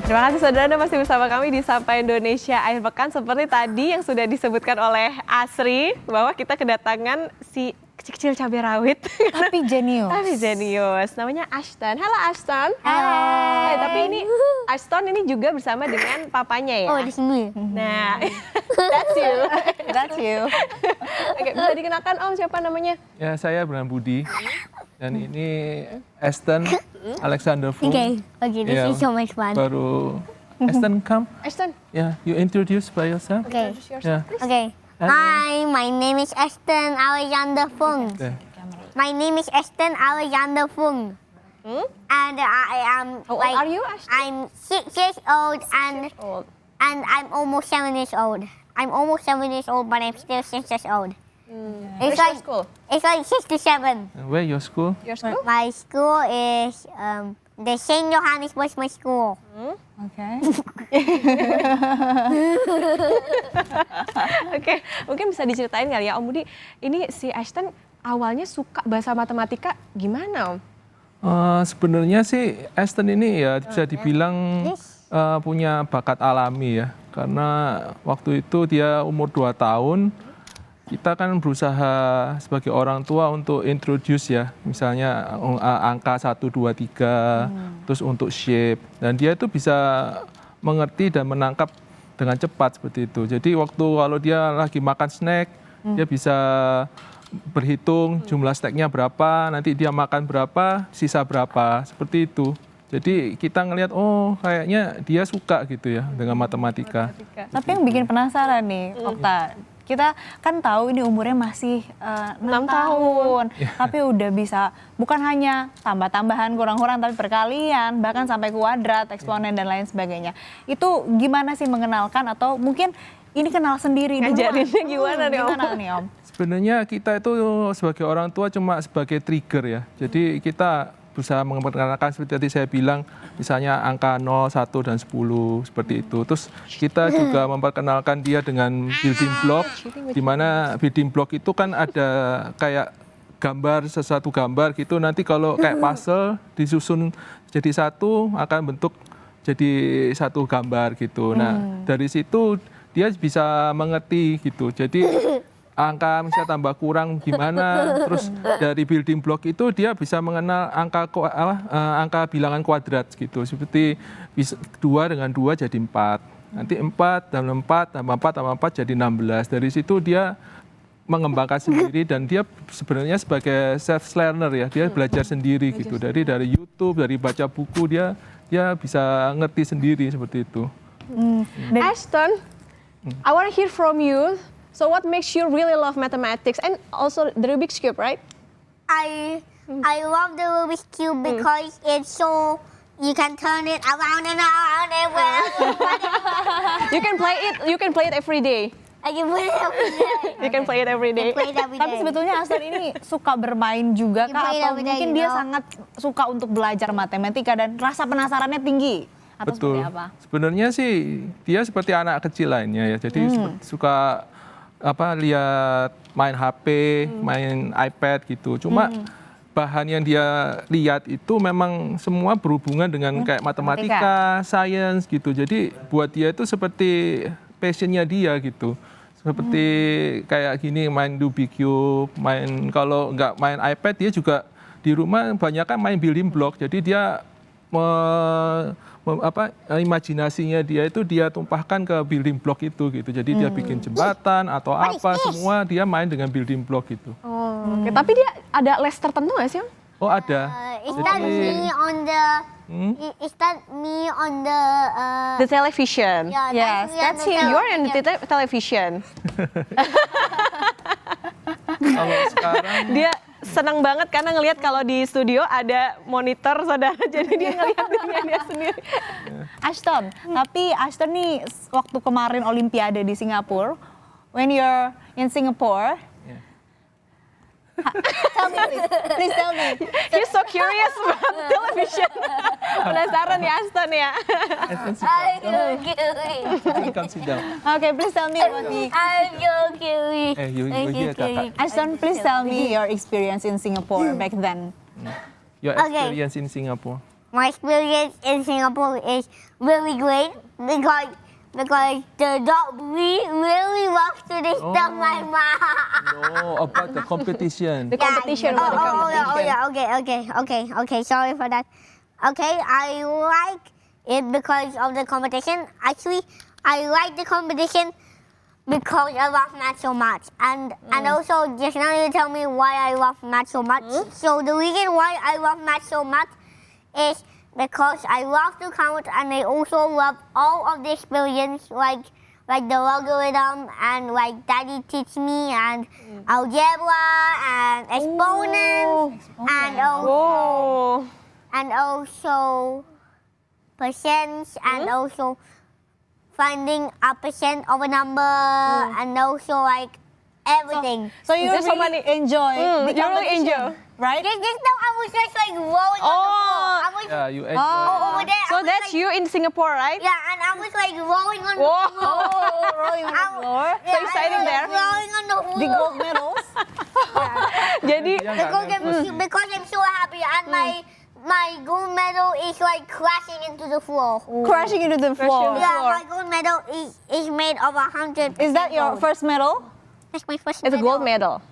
Terima kasih saudara, Anda masih bersama kami di Sapa Indonesia Akhir Pekan. Seperti tadi yang sudah disebutkan oleh Asri, bahwa kita kedatangan si kecil-kecil cabai rawit. Tapi jenius. Tapi jenius. Namanya Ashton. Halo Ashton. Halo. Tapi ini Ashton ini juga bersama dengan papanya ya? Oh, di sini. Nah, that's you. That's you. Oke, bisa dikenalkan Om siapa namanya? Ya, saya Bernard Budi. Dan ini Ashton Alexander Fung. Okay, this Yeah. is so much fun. Baru Ashton, come. Ashton. Yeah, you introduce by yourself. Okay, Yeah. okay. Hello. Hi, my name is Ashton Alexander Fung. Okay. My name is Ashton Alexander Fung. And I am How old are you, Ashton? I'm 6 years old Old. and I'm almost 7 years old. I'm almost 7 years old, but I'm still 6 years old. Where's It's your like school? it's like 6 to 7. And where your school? Your school? My school is the Saint Johannesburg School. Oke. Oke, mungkin bisa diceritain kali ya Om Budi, ini si Ashton awalnya suka bahasa matematika gimana Om? Sebenarnya sih Ashton ini ya bisa dibilang punya bakat alami ya. Karena waktu itu dia umur 2 tahun, kita kan berusaha sebagai orang tua untuk introduce ya, misalnya angka 1, 2, 3, terus untuk shape. Dan dia itu bisa mengerti dan menangkap dengan cepat seperti itu. Jadi waktu kalau dia lagi makan snack, dia bisa berhitung jumlah snacknya berapa, nanti dia makan berapa, sisa berapa, seperti itu. Jadi kita ngelihat, oh kayaknya dia suka gitu ya dengan matematika. Tapi yang bikin penasaran nih, Okta. Kita kan tahu ini umurnya masih 6 tahun, tapi udah bisa bukan hanya tambah-tambahan kurang-kurang, tapi perkalian, bahkan sampai kuadrat, eksponen dan lain sebagainya. Itu gimana sih mengenalkan atau mungkin ini kenal sendiri dulu? Ngajarinnya gimana nih, Om? Gimana nih Om? Sebenarnya kita itu sebagai orang tua cuma sebagai trigger ya. Jadi kita berusaha memperkenalkan seperti tadi saya bilang, misalnya angka 0, 1, dan 10 seperti itu. Terus kita juga memperkenalkan dia dengan building block, di mana building block itu kan ada kayak gambar, sesuatu gambar gitu. Nanti kalau kayak puzzle disusun jadi satu akan bentuk jadi satu gambar gitu. Nah dari situ dia bisa mengerti gitu. Jadi angka misalnya tambah kurang gimana, terus dari building block itu dia bisa mengenal angka bilangan kuadrat gitu, seperti 2 dengan 2 jadi 4, nanti 4 tambah 4 tambah 4 tambah 4 jadi 16. Dari situ dia mengembangkan sendiri dan dia sebenarnya sebagai self learner ya, dia belajar sendiri gitu, dari YouTube, dari baca buku, dia bisa ngerti sendiri seperti itu. Ashton, I want to hear from you. So what makes you really love mathematics and also the Rubik's Cube, right? I love the Rubik's Cube because it's so you can turn it around and around and around. You can play it every day. I can play it every day. You can play it every day. Play it every Tapi day. sebetulnya Ashton ini suka bermain juga You kah? play it Atau every day, mungkin you dia know? sangat suka untuk belajar matematika dan rasa penasarannya tinggi? Atau Betul. seperti apa? Sebenarnya sih dia seperti anak kecil lainnya ya. Jadi suka lihat main HP, main iPad gitu. Cuma bahan yang dia lihat itu memang semua berhubungan dengan kayak matematika, sains gitu. Jadi buat dia itu seperti passionnya dia gitu. Seperti kayak gini main Rubik's Cube, kalau nggak main iPad dia juga di rumah banyak kan main building block. Jadi dia imajinasinya dia itu dia tumpahkan ke building block itu gitu. Jadi dia bikin jembatan atau apa, semua dia main dengan building block gitu. Oh, oke. Tapi dia ada les tertentu nggak sih Om? Oh ada. Is that me on the? Is that me on the? The television. Yeah, Yes, me on that's the him. You're in the television. television. Kalau sekarang Dia senang banget karena ngelihat kalau di studio ada monitor saudara, jadi dia ngelihat dirinya dia sendiri. Ashton, tapi Ashton nih waktu kemarin Olimpiade di Singapura, when you're in Singapore, tell me please tell me. He's so curious about television. Penasaran ya Ashton ya. I'm so cute. you come sit down. Okay, please tell me about the. I'm so cute. You hear kakak. Ashton, please tell me your experience in Singapore back then. Your Okay. experience in Singapore. my experience in Singapore is really great because the dog really wants to disturb my mom. No, about the competition. The competition. Yeah. what the competition. Okay. Sorry for that. Okay, I like it because of the competition. Actually, I like the competition because I love math so much. And also, just now you tell me why I love math so much. So the reason why I love math so much is because I love to count and I also love all of the experience like the logarithm and like Daddy teach me and algebra and exponents Oh. and also percents and also finding a percent of a number and also like everything. So you There's so really many- enjoy the you really competition, enjoy. right? Just now I was just like rolling on the floor. I was Yeah, you enjoy. over there. I So was that's like, you in Singapore, right? Yeah, and I was like rolling on the Whoa. floor. Oh, rolling on the floor. So exciting I was there. rolling on the floor. The gold medals. Jadi Dia nggak Because I'm so happy and my gold medal is like crashing into the floor. Crashing into the floor. Yeah, floor. my gold medal is made of 100. Is that your first medal? That's my first it's a medal. gold medal.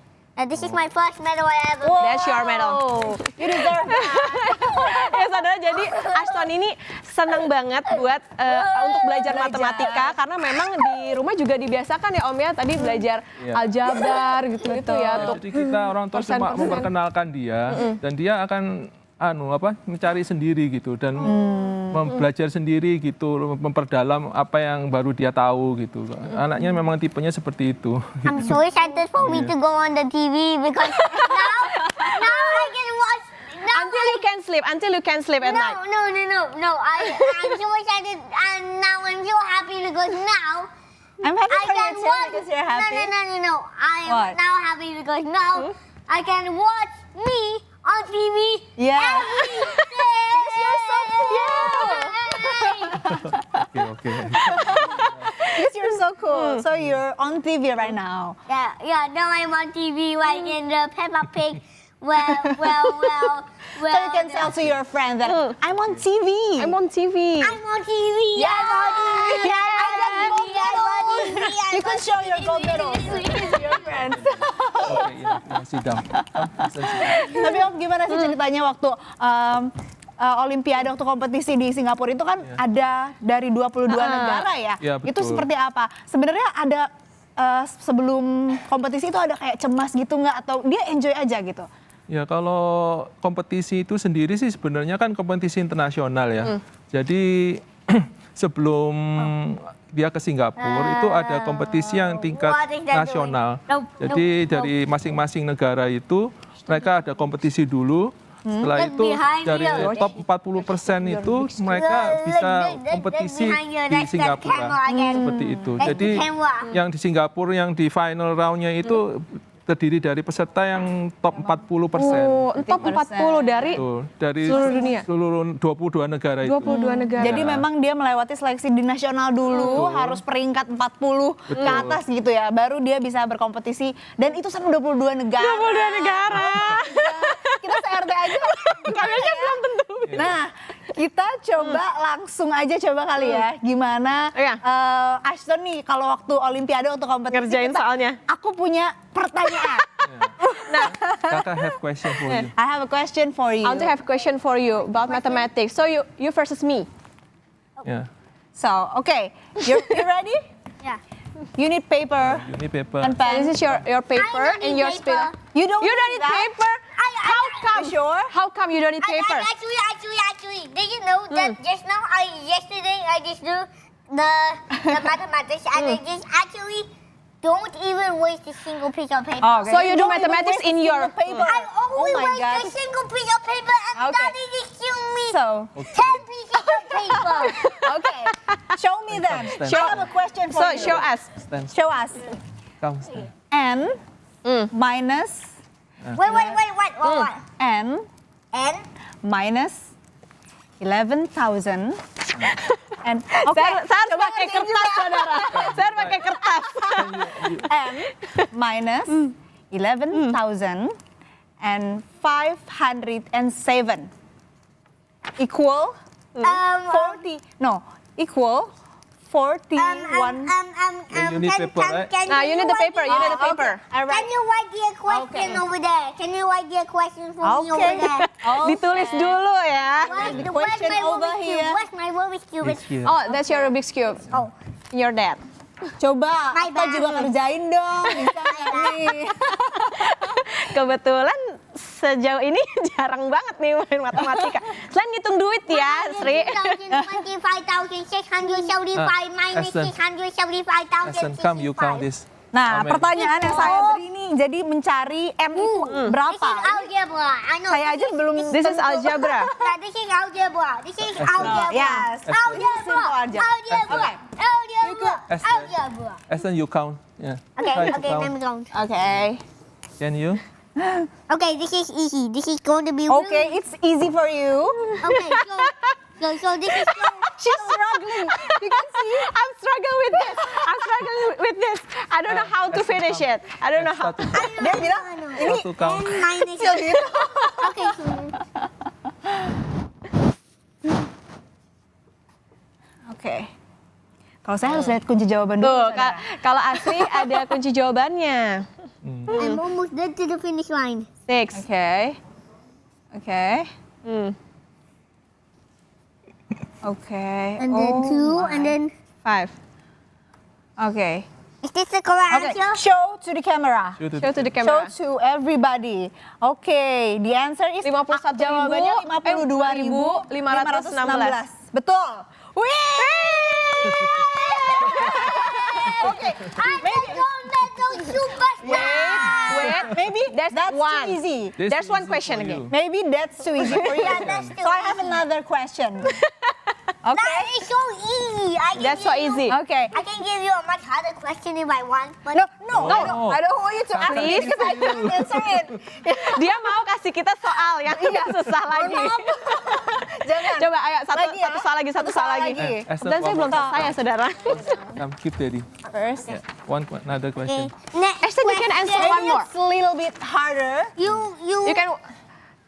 This is my first medal I ever. That's your medal. Oh, you deserve that. Ya saudara, jadi Ashton ini senang banget buat untuk belajar matematika karena memang di rumah juga dibiasakan ya Om ya tadi belajar Iya. aljabar gitu ya untuk Jadi kita orang tua cuma persen-persen. memperkenalkan dia dan dia akan mencari sendiri gitu dan belajar sendiri gitu, memperdalam apa yang baru dia tahu gitu. Anaknya memang tipenya seperti itu. I'm so excited for me to go on the TV because now I can watch. until you can sleep at night. No. I'm so excited and now I'm so happy because now I'm happy I for you can too watch. because you're happy. No. I'm What? now happy because now I can watch me on TV. Yeah. Every day. Because you're so cool. Oke. Because you're so cool. So you're on TV right now. Yeah. Now I'm on TV like in the Peppa Pig. Well. So you can tell to your friend that I'm on TV. I'm on TV. I'm on TV. Yeah. I'm on TV. You can show your gold medals to your friends. Oke, sidang. Tapi Om, gimana sih ceritanya waktu Olimpiade, waktu kompetisi di Singapura itu kan ada dari 22 negara ya? Iya, betul. Itu seperti apa? Sebenarnya ada sebelum kompetisi itu ada kayak cemas gitu nggak? Atau dia enjoy aja gitu? Ya kalau kompetisi itu sendiri sih sebenarnya kan kompetisi internasional ya. Jadi sebelum dia ke Singapura itu ada kompetisi yang tingkat What is that nasional. doing? Nope, Jadi dari masing-masing negara itu mereka ada kompetisi dulu. Setelah Look itu behind dari you. top 40% itu mereka bisa kompetisi di Singapura. Seperti itu. Jadi yang di Singapura yang di final round-nya itu terdiri dari peserta yang top 40%. Oh, top 40 dari Tuh, dari seluruh dunia? seluruh 22 negara itu. 22 negara. Jadi memang dia melewati seleksi di nasional dulu, harus peringkat 40 ke atas gitu ya, baru dia bisa berkompetisi. Dan itu sama 22 negara. 22 negara. Kita se-RT aja. Kayaknya belum tentu. Nah, kita coba langsung aja kali ya, gimana Iya. Ashton nih kalau waktu Olimpiade untuk kompetisi Ngerjain soalnya. Aku punya pertanyaan. Kakak have question for you. I have a question for you. I want to have a question for you about mathematics. So you versus me. Ya, So, okay, you ready? Yeah. You need paper ini paper. and pen. This is your paper I don't and need your paper. spin. You don't need that? paper? How come? You sure? How come you don't need paper? Actually, did you know that just now yesterday I just do the mathematics and I just actually don't even waste a single piece of paper. Oh, okay. So you do don't even mathematics waste a in your- single paper. I always Oh my waste God. a single piece of paper and Okay. Daddy just give me So, 10 pieces of paper. okay, show me then. Stand. I have a question for So you. show us. Stand, Show us. come, stand. N minus Wait. What? N And minus 11,000 and Saya harus coba pakai ngertiin kertas, saudara. Saya harus pakai kertas. N minus 11,000 and 507. equal Um, 40. No, equal 41. You need paper, right? Nah, you need the paper. You need the Oh, paper. okay. Can you write the question Okay. over there? Can you write the question for me over Okay. there? Ditulis dulu ya. The question my over Rubik's here. Cube? Where's my Rubik's Cube? It's here. Oh, that's your Rubik's Cube. Oh, Your dad. Coba, My Okta bad. juga kerjain dong. Bisa nggak nih? Kebetulan sejauh ini jarang banget nih main matematika. Selain ngitung duit ya, Sri. 25,675 minus Aston. 675,065. Aston, come, you count this. Nah, How many? pertanyaan yang saya beri nih, jadi mencari M itu This berapa? is algebra. I know. Saya aja belum. This is algebra. Yeah, this is algebra. This is algebra. Yes. Algebra. Simple algebra. Algebra. Algebra. Aston. Algebra. Aston, you count. Yeah. Okay, Try to okay, let count. me count. Okay. Can you? Okay, this is easy. This is going to be Okay, it's easy for you. Okay, so this is She's struggling. You can see. I'm struggling with this. I'm struggling with this. I don't know how to finish it. I don't know how. Satu, Dia bilang, ini satu count. n minus kecil gitu. Okay, so Oke. Kalau saya harus lihat kunci jawaban dulu. Tuh, saudara. kalau Asri ada kunci jawabannya. I'm almost dead to the finish line. 6. Oke. Oke. Hmm. Oke. And then Oh 2, my. and then 5. Oke. is this the correct Okay. answer? Show to the camera. Show to Show to the Show camera. to everybody. Oke, the answer is 51.000, jawabannya 52.516. Betul. Wih! Oke, Wait, maybe that's one. too easy. This There's is one easy question for again. you. Maybe that's too easy for you. Yeah, that's too So I have another question. That Okay. is so easy. That's so easy. Okay. I can give you a much harder question if I want. But No, I don't want you to ask me Please. because I can't answer it. Dia mau kasih kita soal yang lebih susah lagi. Jangan. Coba ayo satu Lagi ya. soal lagi, satu soal lagi. Aston, Dan saya one belum more. selesai ya, Saudara. Come, keep ready. First, Yeah. Another question. next Ashton, you can answer question. one maybe more. it's a little bit harder. You can.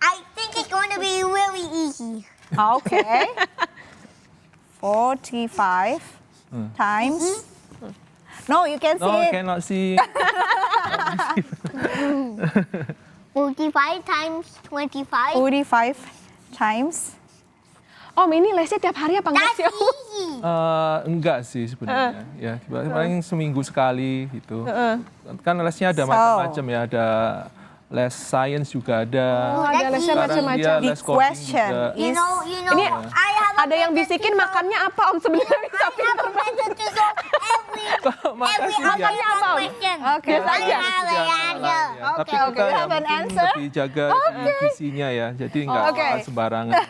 I think it's going to be really easy. Okay. 45 times. No, you can see No, it. cannot see. 45 times 25. 45 times. Om, ini lesnya tiap hari apa enggak That's sih, Om? easy. Enggak sih sebenarnya. Ya, paling seminggu sekali gitu. Kan lesnya ada So. macam-macam ya, ada les science juga ada. Oh, ada lesnya Sekarang macam-macam. dia The les coding question juga. You is know, Ini I have a ada yang method bisikin to makannya apa, Om, sebenarnya bisa I have a pinter banget. method to solve every Makasih ya. Makannya apa, Om? question. Okay. Biasa I aja. have an answer. Tapi Okay, kita you ya have an mungkin answer? lebih jaga gizinya ya, jadi nggak Okay. sembarangan.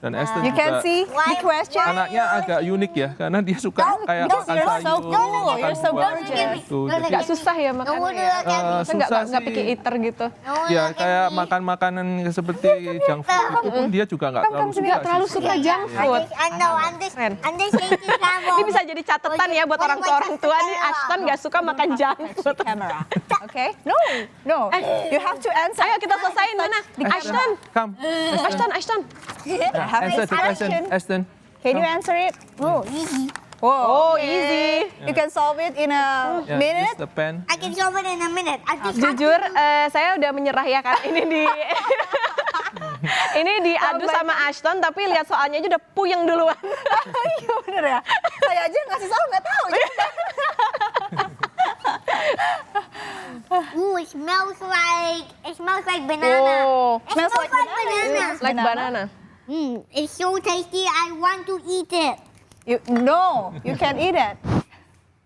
Dan Aston You can juga see the question. anaknya agak unik ya, karena dia suka kayak because makan you're so sayur, cool, makan you're so buah gorgeous. gitu. Don't Jadi Nggak susah ya No makannya one ya? look at me. Saya nggak susah picky sih. eater gitu. No one Ya look kayak at me. makan makanan seperti junk food itu pun dia juga nggak terlalu suka. Nggak terlalu sih. suka junk food. And no, and this Keren. thing is Ini bisa jadi catatan ya buat orang tua nih, Ashton nggak suka makan junk food. Camera. Okay? No. You have to answer. Ayo kita selesaiin mana? Ashton, Come, Ashton. Have answer a the question, question. Aston. Can you answer it? Oh, easy. Oh, Whoa. easy. You can solve it in a Yeah, minute. use the pen. I can solve it in a minute. I just have Jujur, saya udah menyerah ya kan ini di ini diadu sama Ashton, tapi lihat soalnya aja udah puyeng duluan. Iya bener ya. Saya aja ngasih soal nggak tahu. Ooh, it smells like banana. Oh, It smells like banana. like banana. It's so tasty. I want to eat it. No, you can eat it.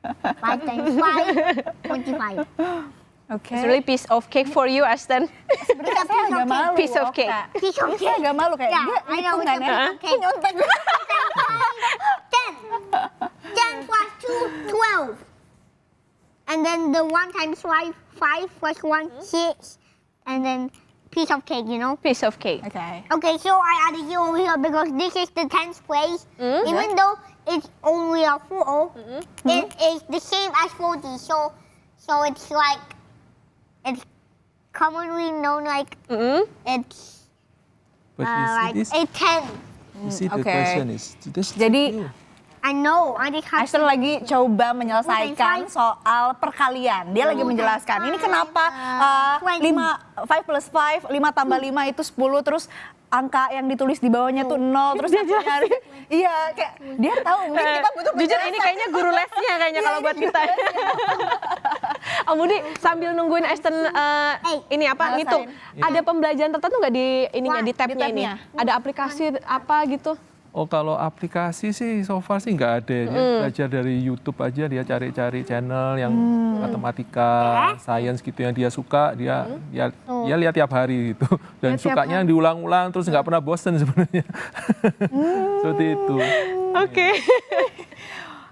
5 times 5, 25. Okay. It's really piece of cake for you, Ashton. Sebenarnya saya agak malu. Piece of cake. Okta. Piece of Saya agak malu kayak Yeah, dia I know hitungan it's a ya. piece of cake. Nyontek. 10 plus 2, 12. And then the 1 times 5 plus 1, 6. And then piece of cake, you know. Piece of cake. Okay. Okay, so I added you over here because this is the 10th place. Even though it's only a 4, it is the same as 40. So it's like, it's commonly known like it's But you see like this? a 10. You see, the Oke. question is this. Jadi I know. I just have Ashton lagi coba menyelesaikan soal perkalian. Dia lagi menjelaskan. Ini kenapa 5 plus 5, 5 tambah 5 itu 10, terus angka yang ditulis di bawahnya tuh 0, terus aku nyari. Iya, kayak dia tahu mungkin kita butuh Jujur ini penjelasan. kayaknya guru lesnya kayaknya kalau buat kita. Om Budi sambil nungguin Ashton ini apa ngitung. Ada pembelajaran tertentu nggak di ininya di tabnya ini? tabnya. Ada aplikasi apa gitu? Oh kalau aplikasi sih so far sih nggak ada. Dia belajar dari YouTube aja, dia cari-cari channel yang matematika, sains gitu yang dia suka, dia lihat tiap hari gitu. Dan sukanya diulang-ulang terus nggak pernah bosen sebenarnya. Seperti itu. Oke.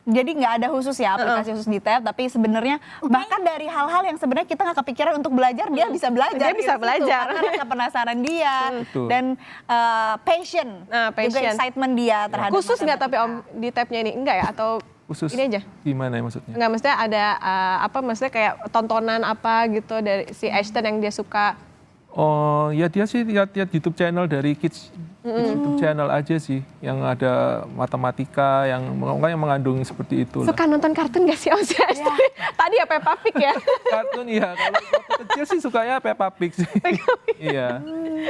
Jadi nggak ada khusus ya aplikasi khusus di tab, tapi sebenarnya bahkan dari hal-hal yang sebenarnya kita nggak kepikiran untuk belajar, dia bisa belajar. Dia bisa di situ, belajar. Karena rasa penasaran dia Betul. dan passion, juga passion. excitement dia terhadap. Khusus nggak tapi Om di tabnya ini enggak ya atau Khusus ini aja? gimana ya maksudnya? Enggak, maksudnya ada maksudnya kayak tontonan apa gitu dari si Ashton yang dia suka. Oh ya dia sih lihat YouTube channel dari kids YouTube channel aja sih yang ada matematika yang mengandung seperti itu lah. Suka nonton kartun gak sih Om si Ashton? Tadi ya Peppa Pig ya? Kartun ya kalau waktu kecil sih sukanya Peppa Pig sih. Iya.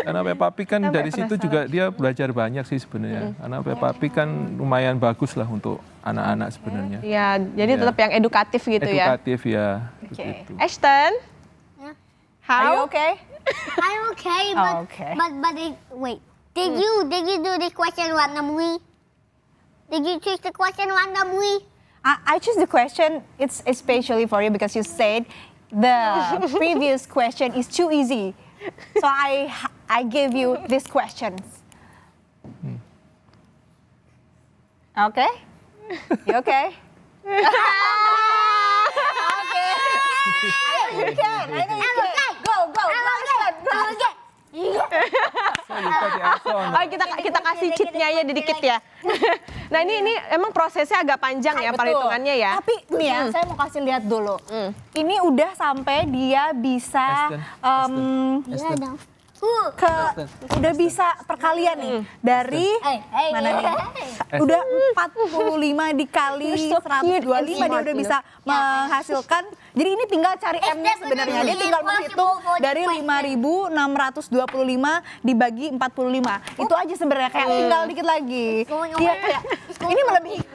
Karena Peppa Pig kan Sampai dari situ juga dia belajar banyak sih sebenarnya. Karena Peppa Pig kan lumayan bagus lah untuk anak-anak sebenarnya. Iya, jadi tetap yang edukatif gitu ya. Edukatif ya. Oke. Begitu. Ashton, Yeah. Are you how? okay? I'm okay, Oh, okay. wait. Did you do the question randomly? Did you choose the question randomly? I choose the question. It's especially for you because you said the previous question is too easy, so I gave you these questions. Okay? You okay? Okay. I know you can. I know you can. Go. So, lupa di Ashton. Oh, kita kasih cheatnya ya dikit ya. Nah ini emang prosesnya agak panjang ya Betul. perhitungannya ya. Tapi nih ya, saya mau kasih lihat dulu. Ini udah sampai dia bisa Ashton. udah bisa perkalian nih dari mana nih? Udah 45 dikali 125 dia udah bisa menghasilkan. Jadi ini tinggal cari M-nya sebenarnya. Dia tinggal menghitung dari 5.625 dibagi 45. Itu aja sebenarnya kayak tinggal dikit lagi. Dia kayak ini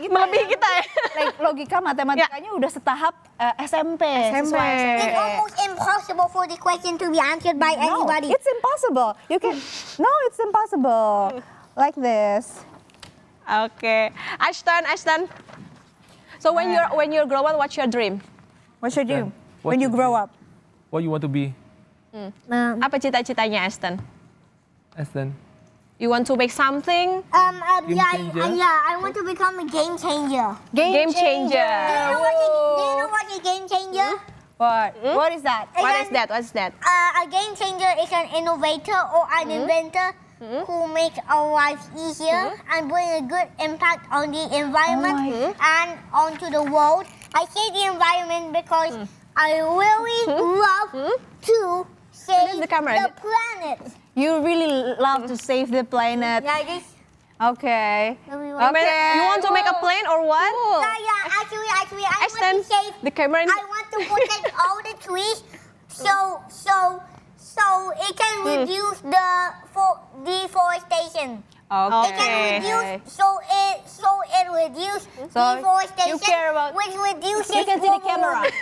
Melebihi kita ya. like, logika matematikanya udah setahap SMP. Sesuai SMP. It's almost impossible for the question to be answered by No, anybody. it's impossible. You can it's impossible. Like this. Oke, Ashton. So when you grow up, what's your dream? What's your dream What when you you grow do? up? What you want to be, Apa cita-citanya Ashton? Ashton? You want to make something? Game changer? I want to become a game changer. Game changer. Do you know what a game changer? What? What is that? What is that? What's that? A game changer is an innovator or an inventor who make our lives easier and bring a good impact on the environment and onto the world. I say the environment because I really love to save the camera. the planet. You really love to save the planet. Yeah, this. Okay. You want to make a plane or what? Yeah, actually, I Ashton, want to save. the camera. I want to protect all the trees, so it can reduce the deforestation. It can reduce, so it reduce deforestation, you care about- which reduces You can see the global camera. warming.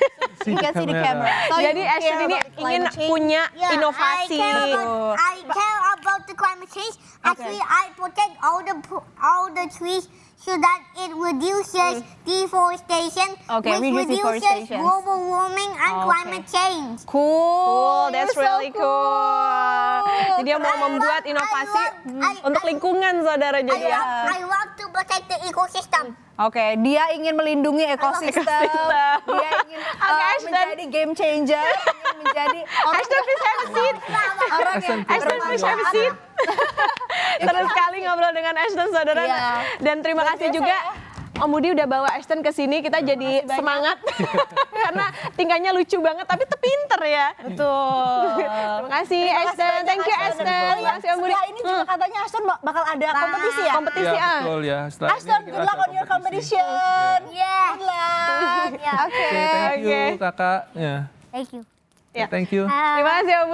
You can see the camera. So Jadi you Ashton care ini about the ingin climate change? punya Yeah, inovasi. I care about the climate change. Actually, I protect all the trees so that it reduces deforestation, Okay, which reduce reduces deforestation. global warming and climate change. Cool. That's You're so really cool. Jadi dia mau membuat inovasi untuk lingkungan, saudara. Jadi ya. I love to protect the ecosystem. Oke, dia ingin melindungi ekosistem. Dia ingin Ashton. menjadi game changer, ingin menjadi orang Ashton, please have a seat. orang yang Ashton, please have a seat. Terus sekali ngobrol dengan Ashton, saudara. Iya. Dan terima kasih juga Om Budi udah bawa Ashton ke sini, kita jadi semangat. Karena tingkahnya lucu banget, tapi pinter ya. Betul. Terima kasih Ashton, thank you Ashton. Terima kasih Om Budi. Setelah ini juga katanya Ashton bakal ada kompetisi ya? Kompetisi Ya, betul ya. Setelah ini Ashton, kita good luck ada on your kompetisi. competition. Yeah. Good luck. Yeah. Oke. Oke, thank you Oke. kakak. Ya. Thank you. Ya. Thank you. Terima kasih Om Budi.